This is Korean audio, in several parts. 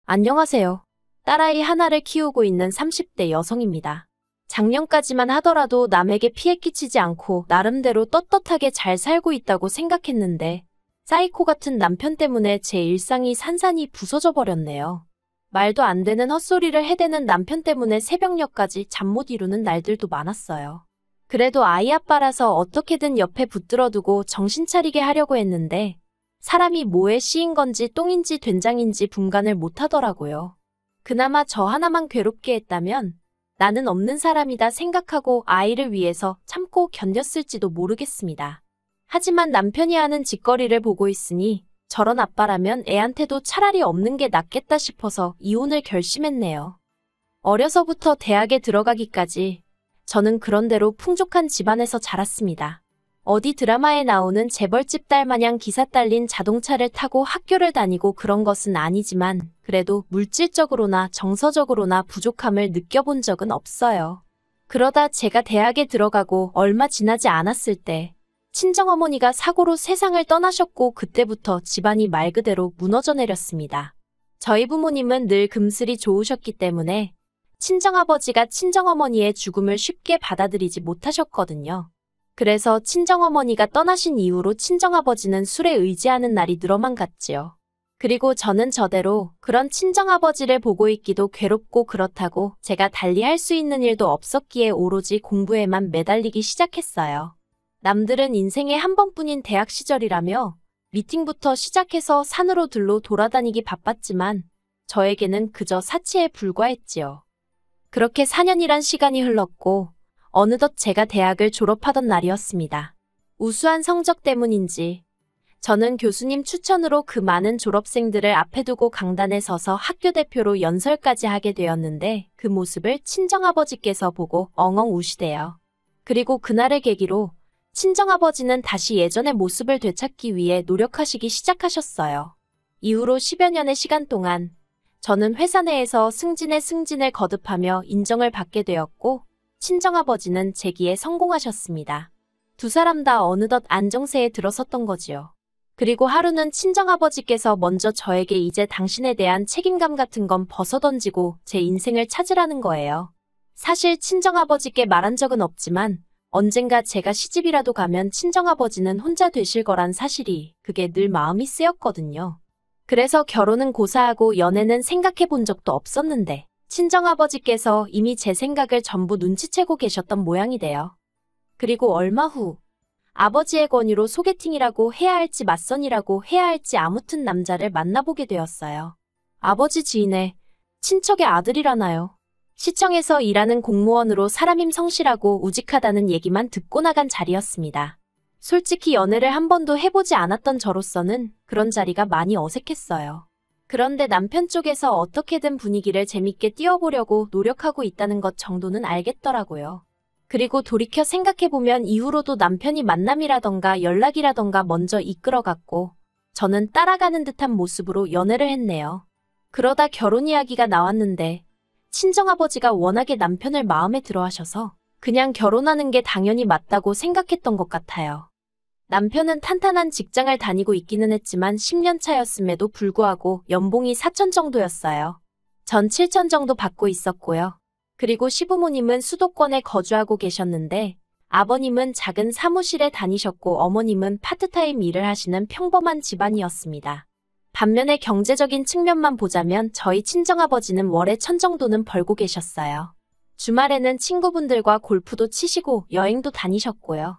안녕하세요. 딸아이 하나를 키우고 있는 30대 여성입니다. 작년까지만 하더라도 남에게 피해 끼치지 않고 나름대로 떳떳하게 잘 살고 있다고 생각했는데 사이코 같은 남편 때문에 제 일상이 산산이 부서져 버렸네요. 말도 안 되는 헛소리를 해대는 남편 때문에 새벽녘까지 잠 못 이루는 날들도 많았어요. 그래도 아이 아빠라서 어떻게든 옆에 붙들어두고 정신 차리게 하려고 했는데 사람이 뭐에 씌인 건지 똥인지 된장인지 분간을 못 하더라고요. 그나마 저 하나만 괴롭게 했다면 나는 없는 사람이다 생각하고 아이를 위해서 참고 견뎠을지도 모르겠습니다. 하지만 남편이 하는 짓거리를 보고 있으니 저런 아빠라면 애한테도 차라리 없는 게 낫겠다 싶어서 이혼을 결심했네요. 어려서부터 대학에 들어가기까지 저는 그런대로 풍족한 집안에서 자랐습니다. 어디 드라마에 나오는 재벌집 딸 마냥 기사 딸린 자동차를 타고 학교를 다니고 그런 것은 아니지만 그래도 물질적으로나 정서적으로나 부족함을 느껴본 적은 없어요. 그러다 제가 대학에 들어가고 얼마 지나지 않았을 때 친정어머니가 사고로 세상을 떠나셨고 그때부터 집안이 말 그대로 무너져 내렸습니다. 저희 부모님은 늘 금슬이 좋으셨기 때문에 친정아버지가 친정어머니의 죽음을 쉽게 받아들이지 못하셨거든요. 그래서 친정어머니가 떠나신 이후로 친정아버지는 술에 의지하는 날이 늘어만 갔지요. 그리고 저는 저대로 그런 친정아버지를 보고 있기도 괴롭고 그렇다고 제가 달리 할 수 있는 일도 없었기에 오로지 공부에만 매달리기 시작했어요. 남들은 인생에 한 번뿐인 대학 시절이라며 미팅부터 시작해서 산으로 들로 돌아다니기 바빴지만 저에게는 그저 사치에 불과했지요. 그렇게 4년이란 시간이 흘렀고 어느덧 제가 대학을 졸업하던 날이었습니다. 우수한 성적 때문인지 저는 교수님 추천으로 그 많은 졸업생들을 앞에 두고 강단에 서서 학교 대표로 연설까지 하게 되었는데 그 모습을 친정아버지께서 보고 엉엉 우시대요. 그리고 그날을 계기로 친정아버지는 다시 예전의 모습을 되찾기 위해 노력하시기 시작하셨어요. 이후로 10여 년의 시간 동안 저는 회사 내에서 승진에 승진을 거듭하며 인정을 받게 되었고 친정아버지는 재기에 성공하셨습니다. 두 사람 다 어느덧 안정세에 들어섰던 거지요. 그리고 하루는 친정아버지께서 먼저 저에게 이제 당신에 대한 책임감 같은 건 벗어던지고 제 인생을 찾으라는 거예요. 사실 친정아버지께 말한 적은 없지만 언젠가 제가 시집이라도 가면 친정아버지는 혼자 되실 거란 사실이 그게 늘 마음이 쓰였거든요. 그래서 결혼은 고사하고 연애는 생각해 본 적도 없었는데 친정아버지께서 이미 제 생각을 전부 눈치채고 계셨던 모양이 돼요. 그리고 얼마 후 아버지의 권유로 소개팅이라고 해야 할지 맞선이라고 해야 할지 아무튼 남자를 만나보게 되었어요. 아버지 지인의 친척의 아들이라나요. 시청에서 일하는 공무원으로 사람임 성실하고 우직하다는 얘기만 듣고 나간 자리였습니다. 솔직히 연애를 한 번도 해보지 않았던 저로서는 그런 자리가 많이 어색했어요. 그런데 남편 쪽에서 어떻게든 분위기를 재밌게 띄워보려고 노력하고 있다는 것 정도는 알겠더라고요. 그리고 돌이켜 생각해보면 이후로도 남편이 만남이라던가 연락이라던가 먼저 이끌어갔고 저는 따라가는 듯한 모습으로 연애를 했네요. 그러다 결혼 이야기가 나왔는데 친정아버지가 워낙에 남편을 마음에 들어 하셔서 그냥 결혼하는 게 당연히 맞다고 생각했던 것 같아요. 남편은 탄탄한 직장을 다니고 있기는 했지만 10년 차였음에도 불구하고 연봉이 4천 정도였어요. 전 7천 정도 받고 있었고요. 그리고 시부모님은 수도권에 거주하고 계셨는데 아버님은 작은 사무실에 다니셨고 어머님은 파트타임 일을 하시는 평범한 집안이었습니다. 반면에 경제적인 측면만 보자면 저희 친정아버지는 월에 1,000 정도는 벌고 계셨어요. 주말에는 친구분들과 골프도 치시고 여행도 다니셨고요.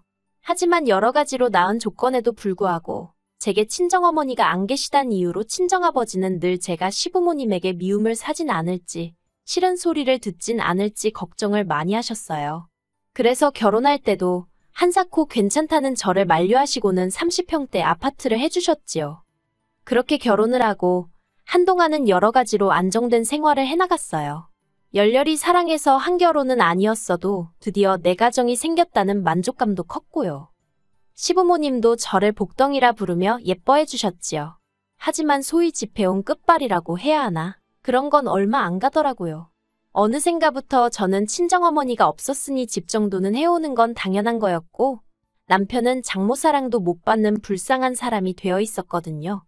하지만 여러 가지로 나은 조건에도 불구하고 제게 친정어머니가 안 계시단 이유로 친정아버지는 늘 제가 시부모님에게 미움을 사진 않을지 싫은 소리를 듣진 않을지 걱정을 많이 하셨어요. 그래서 결혼할 때도 한사코 괜찮다는 저를 만류하시고는 30평대 아파트를 해주셨지요. 그렇게 결혼을 하고 한동안은 여러 가지로 안정된 생활을 해나갔어요. 열렬히 사랑해서 한 결혼은 아니었어도 드디어 내 가정이 생겼다는 만족감도 컸고요. 시부모님도 저를 복덩이라 부르며 예뻐해 주셨지요. 하지만 소위 집해온 끝발이라고 해야 하나? 그런 건 얼마 안 가더라고요. 어느샌가부터 저는 친정어머니가 없었으니 집 정도는 해오는 건 당연한 거였고 남편은 장모사랑도 못 받는 불쌍한 사람이 되어 있었거든요.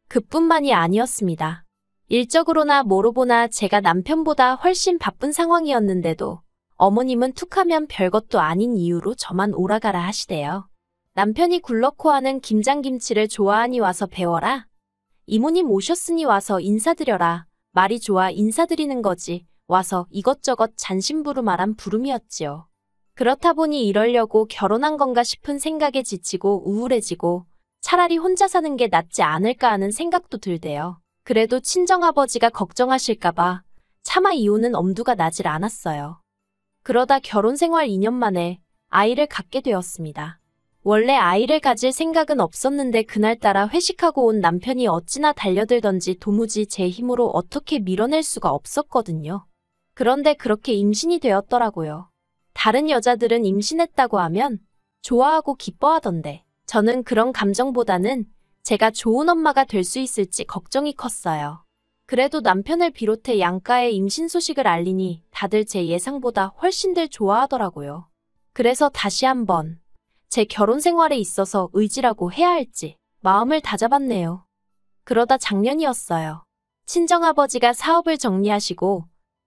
그뿐만이 아니었습니다. 일적으로나 뭐로 보나 제가 남편보다 훨씬 바쁜 상황이었는데도 어머님은 툭하면 별것도 아닌 이유로 저만 오라가라 하시대요. 남편이 굴러코 하는 김장김치를 좋아하니 와서 배워라. 이모님 오셨으니 와서 인사드려라. 말이 좋아 인사드리는 거지. 와서 이것저것 잔심부름하란 부름이었지요. 그렇다 보니 이러려고 결혼한 건가 싶은 생각에 지치고 우울해지고 차라리 혼자 사는 게 낫지 않을까 하는 생각도 들대요. 그래도 친정아버지가 걱정하실까봐 차마 이혼은 엄두가 나질 않았어요. 그러다 결혼 생활 2년 만에 아이를 갖게 되었습니다. 원래 아이를 가질 생각은 없었는데 그날따라 회식하고 온 남편이 어찌나 달려들던지 도무지 제 힘으로 어떻게 밀어낼 수가 없었거든요. 그런데 그렇게 임신이 되었더라고요. 다른 여자들은 임신했다고 하면 좋아하고 기뻐하던데 저는 그런 감정보다는 제가 좋은 엄마가 될 수 있을지 걱정이 컸어요. 그래도 남편을 비롯해 양가의 임신 소식을 알리니 다들 제 예상보다 훨씬들 좋아하더라고요. 그래서 다시 한번 제 결혼 생활에 있어서 의지라고 해야 할지 마음을 다잡았네요. 그러다 작년이었어요. 친정아버지가 사업을 정리하시고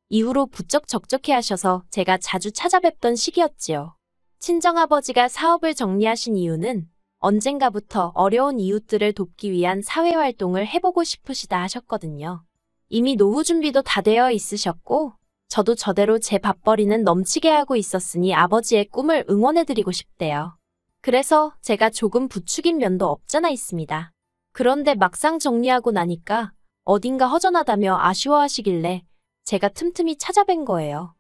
이후로 부쩍 적적해 하셔서 제가 자주 찾아뵙던 시기였지요. 친정아버지가 사업을 정리하신 이유는 언젠가부터 어려운 이웃들을 돕기 위한 사회활동을 해보고 싶으시다 하셨거든요. 이미 노후 준비도 다 되어 있으셨고 저도 저대로 제 밥벌이는 넘치게 하고 있었으니 아버지의 꿈을 응원해드리고 싶대요. 그래서 제가 조금 부추긴 면도 없잖아 있습니다. 그런데 막상 정리하고 나니까 어딘가 허전하다며 아쉬워하시길래 제가 틈틈이 찾아뵌 거예요.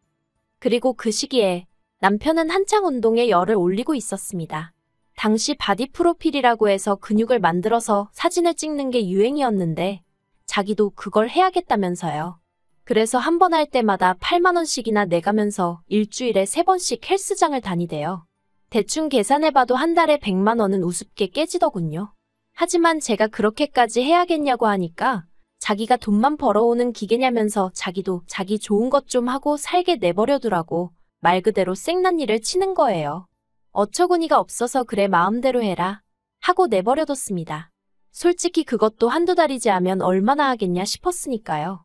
그리고 그 시기에 남편은 한창 운동에 열을 올리고 있었습니다. 당시 바디 프로필이라고 해서 근육을 만들어서 사진을 찍는 게 유행이었는데 자기도 그걸 해야겠다면서요. 그래서 한 번 할 때마다 8만 원씩이나 내가면서 일주일에 3번씩 헬스장을 다니대요. 대충 계산해봐도 한 달에 100만 원은 우습게 깨지더군요. 하지만 제가 그렇게까지 해야겠냐고 하니까 자기가 돈만 벌어오는 기계냐면서 자기도 자기 좋은 것 좀 하고 살게 내버려두라고 말 그대로 생난리를 치는 거예요. 어처구니가 없어서 그래 마음대로 해라 하고 내버려뒀습니다. 솔직히 그것도 한두 달이지 하면 얼마나 하겠냐 싶었으니까요.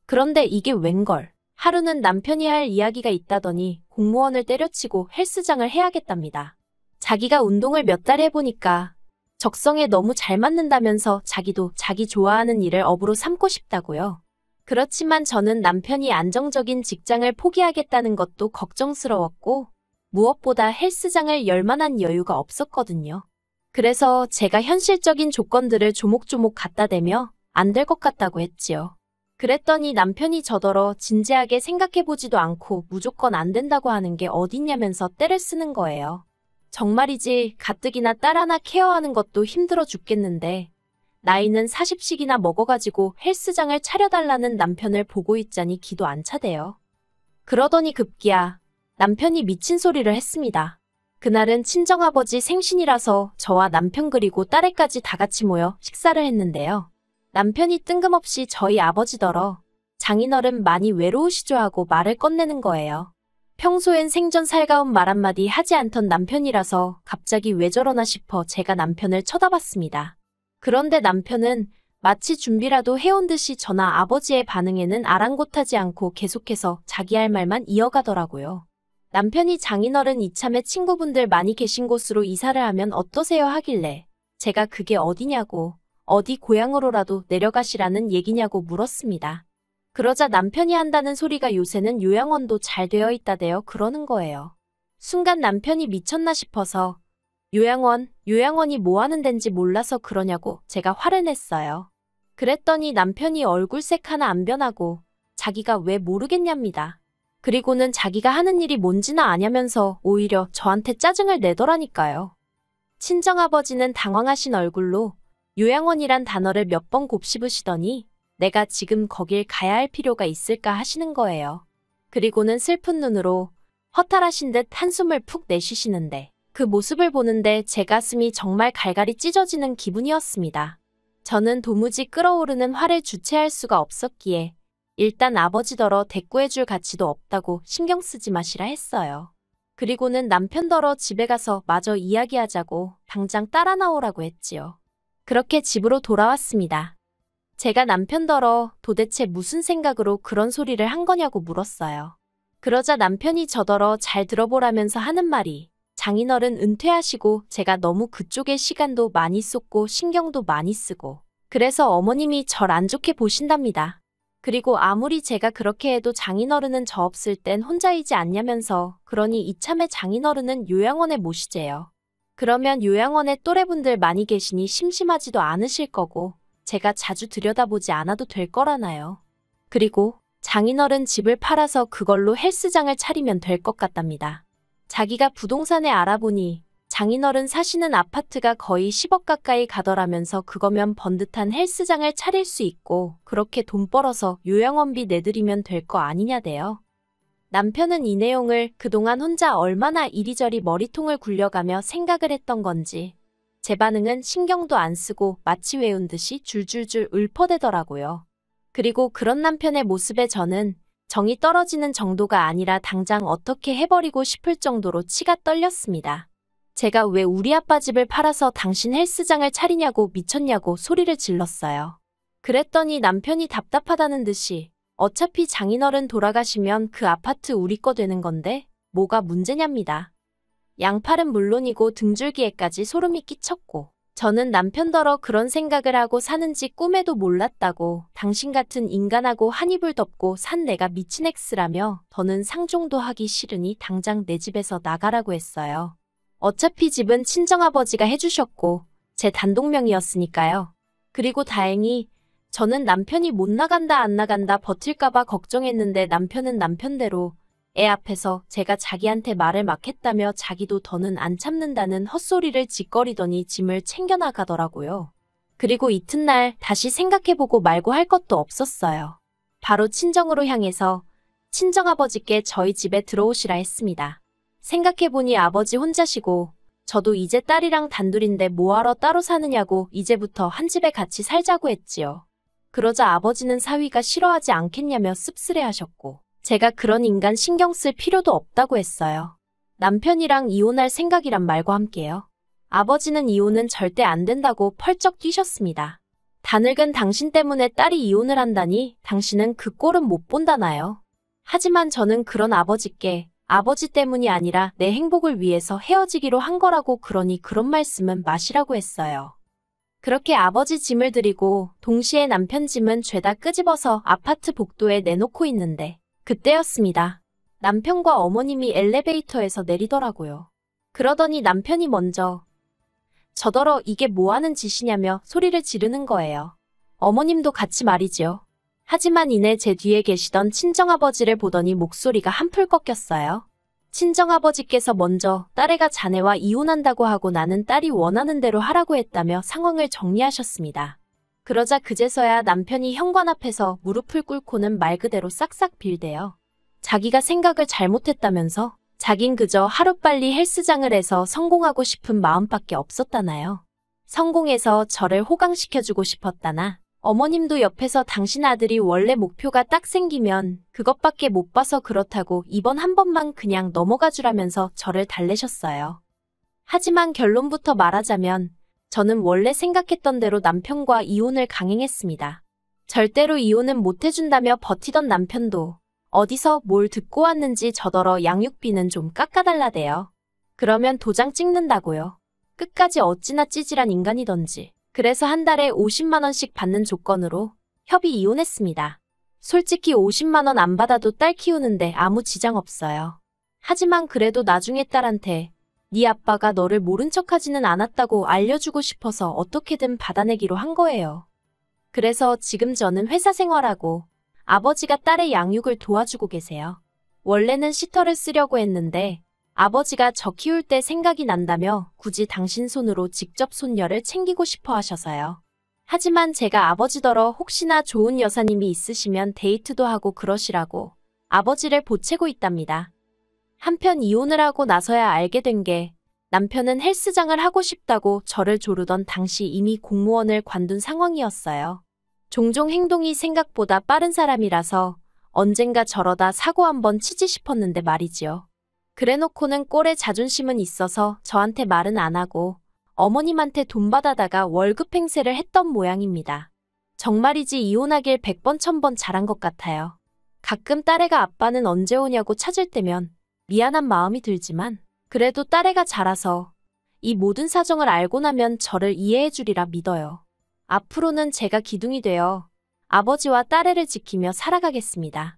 그런데 이게 웬걸. 하루는 남편이 할 이야기가 있다더니 공무원을 때려치고 헬스장을 해야겠답니다. 자기가 운동을 몇 달 해보니까 적성에 너무 잘 맞는다면서 자기도 자기 좋아하는 일을 업으로 삼고 싶다고요. 그렇지만 저는 남편이 안정적인 직장을 포기하겠다는 것도 걱정스러웠고 무엇보다 헬스장을 열 만한 여유가 없었거든요. 그래서 제가 현실적인 조건들을 조목조목 갖다 대며 안 될 것 같다고 했지요. 그랬더니 남편이 저더러 진지하게 생각해보지도 않고 무조건 안 된다고 하는 게 어딨냐면서 떼를 쓰는 거예요. 정말이지 가뜩이나 딸 하나 케어하는 것도 힘들어 죽겠는데 나이는 40씩이나 먹어가지고 헬스장을 차려달라는 남편을 보고 있자니 기도 안 차대요. 그러더니 급기야 남편이 미친 소리를 했습니다. 그날은 친정아버지 생신이라서 저와 남편 그리고 딸애까지 다 같이 모여 식사를 했는데요. 남편이 뜬금없이 저희 아버지더러 장인어른 많이 외로우시죠 하고 말을 꺼내는 거예요. 평소엔 생전 살가운 말 한마디 하지 않던 남편이라서 갑자기 왜 저러나 싶어 제가 남편을 쳐다봤습니다. 그런데 남편은 마치 준비라도 해온 듯이 저나 아버지의 반응에는 아랑곳하지 않고 계속해서 자기 할 말만 이어가더라고요. 남편이 장인어른 이참에 친구분들 많이 계신 곳으로 이사를 하면 어떠세요 하길래 제가 그게 어디냐고 어디 고향으로라도 내려가시라는 얘기냐고 물었습니다. 그러자 남편이 한다는 소리가 요새는 요양원도 잘 되어 있다대요 그러는 거예요. 순간 남편이 미쳤나 싶어서 요양원이 뭐 하는 데인지 몰라서 그러냐고 제가 화를 냈어요. 그랬더니 남편이 얼굴색 하나 안 변하고 자기가 왜 모르겠냐입니다. 그리고는 자기가 하는 일이 뭔지나 아냐면서 오히려 저한테 짜증을 내더라니까요. 친정아버지는 당황하신 얼굴로 요양원이란 단어를 몇 번 곱씹으시더니 내가 지금 거길 가야 할 필요가 있을까 하시는 거예요. 그리고는 슬픈 눈으로 허탈하신 듯 한숨을 푹 내쉬시는데 그 모습을 보는데 제 가슴이 정말 갈갈이 찢어지는 기분이었습니다. 저는 도무지 끓어오르는 화를 주체할 수가 없었기에 일단 아버지더러 대꾸해줄 가치도 없다고 신경 쓰지 마시라 했어요. 그리고는 남편더러 집에 가서 마저 이야기하자고 당장 따라 나오라고 했지요. 그렇게 집으로 돌아왔습니다. 제가 남편더러 도대체 무슨 생각으로 그런 소리를 한 거냐고 물었어요. 그러자 남편이 저더러 잘 들어보라면서 하는 말이 장인어른 은퇴하시고 제가 너무 그쪽에 시간도 많이 쏟고 신경도 많이 쓰고 그래서 어머님이 절 안 좋게 보신답니다. 그리고 아무리 제가 그렇게 해도 장인어른은 저 없을 땐 혼자이지 않냐면서 그러니 이참에 장인어른은 요양원에 모시재요. 그러면 요양원에 또래분들 많이 계시니 심심하지도 않으실 거고 제가 자주 들여다보지 않아도 될 거라나요. 그리고 장인어른 집을 팔아서 그걸로 헬스장을 차리면 될 것 같답니다. 자기가 부동산에 알아보니 장인어른 사시는 아파트가 거의 10억 가까이 가더라면서 그거면 번듯한 헬스장을 차릴 수 있고 그렇게 돈 벌어서 요양원비 내드리면 될 거 아니냐대요. 남편은 이 내용을 그동안 혼자 얼마나 이리저리 머리통을 굴려가며 생각을 했던 건지 제 반응은 신경도 안 쓰고 마치 외운 듯이 줄줄줄 읊어대더라고요. 그리고 그런 남편의 모습에 저는 정이 떨어지는 정도가 아니라 당장 어떻게 해버리고 싶을 정도로 치가 떨렸습니다. 제가 왜 우리 아빠 집을 팔아서 당신 헬스장을 차리냐고 미쳤냐고 소리를 질렀어요. 그랬더니 남편이 답답하다는 듯이 어차피 장인어른 돌아가시면 그 아파트 우리 거 되는 건데 뭐가 문제냐입니다. 양팔은 물론이고 등줄기에까지 소름이 끼쳤고 저는 남편더러 그런 생각을 하고 사는지 꿈에도 몰랐다고 당신 같은 인간하고 한 입을 덮고 산 내가 미친 X라며 더는 상종도 하기 싫으니 당장 내 집에서 나가라고 했어요. 어차피 집은 친정아버지가 해주셨고 제 단독명이었으니까요. 그리고 다행히 저는 남편이 못 나간다 안 나간다 버틸까봐 걱정했는데 남편은 남편대로 애 앞에서 제가 자기한테 말을 막 했다며 자기도 더는 안 참는다는 헛소리를 짓거리더니 짐을 챙겨나가더라고요. 그리고 이튿날 다시 생각해보고 말고 할 것도 없었어요. 바로 친정으로 향해서 친정아버지께 저희 집에 들어오시라 했습니다. 생각해보니 아버지 혼자시고 저도 이제 딸이랑 단둘인데 뭐하러 따로 사느냐고 이제부터 한 집에 같이 살자고 했지요. 그러자 아버지는 사위가 싫어하지 않겠냐며 씁쓸해하셨고 제가 그런 인간 신경 쓸 필요도 없다고 했어요. 남편이랑 이혼할 생각이란 말과 함께요. 아버지는 이혼은 절대 안 된다고 펄쩍 뛰셨습니다. 다 늙은 당신 때문에 딸이 이혼을 한다니 당신은 그 꼴은 못 본다나요. 하지만 저는 그런 아버지께 아버지 때문이 아니라 내 행복을 위해서 헤어지기로 한 거라고 그러니 그런 말씀은 마시라고 했어요. 그렇게 아버지 짐을 드리고 동시에 남편 짐은 죄다 끄집어서 아파트 복도에 내놓고 있는데 그때였습니다. 남편과 어머님이 엘리베이터에서 내리더라고요. 그러더니 남편이 먼저 저더러 이게 뭐하는 짓이냐며 소리를 지르는 거예요. 어머님도 같이 말이지요. 하지만 이내 제 뒤에 계시던 친정아버지를 보더니 목소리가 한풀 꺾였어요. 친정아버지께서 먼저 딸애가 자네와 이혼한다고 하고 나는 딸이 원하는 대로 하라고 했다며 상황을 정리하셨습니다. 그러자 그제서야 남편이 현관 앞에서 무릎을 꿇고는 말 그대로 싹싹 빌대요. 자기가 생각을 잘못했다면서 자긴 그저 하루빨리 헬스장을 해서 성공하고 싶은 마음밖에 없었다나요. 성공해서 저를 호강시켜주고 싶었다나 어머님도 옆에서 당신 아들이 원래 목표가 딱 생기면 그것밖에 못 봐서 그렇다고 이번 한 번만 그냥 넘어가 주라면서 저를 달래셨어요. 하지만 결론부터 말하자면 저는 원래 생각했던 대로 남편과 이혼을 강행했습니다. 절대로 이혼은 못 해준다며 버티던 남편도 어디서 뭘 듣고 왔는지 저더러 양육비는 좀 깎아달라대요. 그러면 도장 찍는다고요. 끝까지 어찌나 찌질한 인간이던지. 그래서 한 달에 50만 원씩 받는 조건으로 협의 이혼했습니다. 솔직히 50만 원 안 받아도 딸 키우는데 아무 지장 없어요. 하지만 그래도 나중에 딸한테 네 아빠가 너를 모른 척하지는 않았다고 알려주고 싶어서 어떻게든 받아내기로 한 거예요. 그래서 지금 저는 회사 생활하고 아버지가 딸의 양육을 도와주고 계세요. 원래는 시터를 쓰려고 했는데 아버지가 저 키울 때 생각이 난다며 굳이 당신 손으로 직접 손녀를 챙기고 싶어 하셔서요. 하지만 제가 아버지더러 혹시나 좋은 여사님이 있으시면 데이트도 하고 그러시라고 아버지를 보채고 있답니다. 한편 이혼을 하고 나서야 알게 된 게 남편은 헬스장을 하고 싶다고 저를 조르던 당시 이미 공무원을 관둔 상황이었어요. 종종 행동이 생각보다 빠른 사람이라서 언젠가 저러다 사고 한번 치지 싶었는데 말이지요. 그래놓고는 꼴에 자존심은 있어서 저한테 말은 안 하고 어머님한테 돈 받아다가 월급 행세를 했던 모양입니다. 정말이지 이혼하길 100번 1000번 잘한 것 같아요. 가끔 딸애가 아빠는 언제 오냐고 찾을 때면 미안한 마음이 들지만 그래도 딸애가 자라서 이 모든 사정을 알고 나면 저를 이해해 주리라 믿어요. 앞으로는 제가 기둥이 되어 아버지와 딸애를 지키며 살아가겠습니다.